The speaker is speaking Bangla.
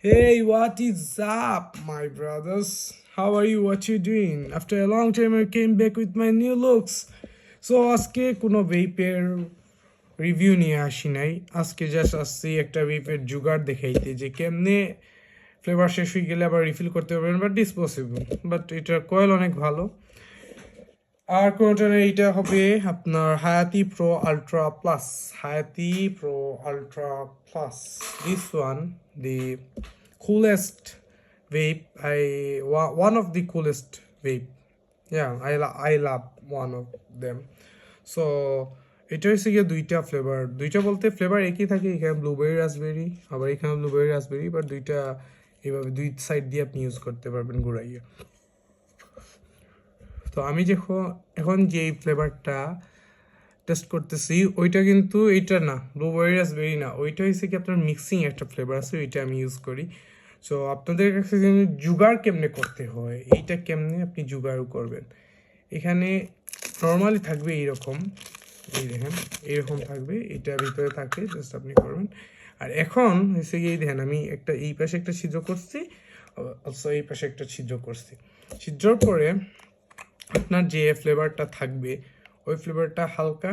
Hey, what is up, my brothers? How are you? What you doing? After a long time, I came back with my new looks. So আজকে কোনো ভেপের রিভিউ নিয়ে আসি নাই, আজকে জাস্ট আসছি একটা ভেপের জুগাড় দেখাইতে যে কেমনে ফ্লেভার শেষ হয়ে গেলে আবার রিফিল করতে পারবেন, বাট ইটস পসিবল। বাট এটার কয়েল অনেক ভালো। আর কোনোটা এইটা হবে আপনার Hayati pro ultra plus. Hayati pro ultra plus, this one, the coolest vape. One of the coolest vape. Yeah, I love one of them. So এটা হচ্ছে গিয়ে দুইটা ফ্লেভার। দুইটা বলতে ফ্লেভার একই থাকে, এখানে ব্লুবেরি রাসবেরি, আবার এখানে ব্লুবেরি রাসবেরি, বাট দুইটা এইভাবে দুই সাইড দিয়ে আপনি ইউজ করতে পারবেন ঘুরাইয়ে। তো আমি এখন যে ফ্লেভারটা টেস্ট করতেছি ওইটা কিন্তু এইটা না, ব্লুবেরি রাসবেরি না, ওইটা হচ্ছে কি আপনার মিক্সিং একটা ফ্লেভার আছে, ওইটা আমি ইউজ করি। সো আপনাদের কাছে জুগাড় কেমনে করতে হয়, এইটা কেমনে আপনি জুগাড় করবেন, এখানে নর্মালি থাকবে এইরকম, এই দেখেন এইরকম থাকবে, এটা ভিতরে থাকে, জাস্ট আপনি করবেন। আর এখন হচ্ছে এই দেখেন আমি একটা এই পাশে একটা ছিদ্র করছি, অলসো এই পাশে একটা ছিদ্র করছি। ছিদ্রর পরে আপনার যে ফ্লেভারটা থাকবে ওই ফ্লেভারটা হালকা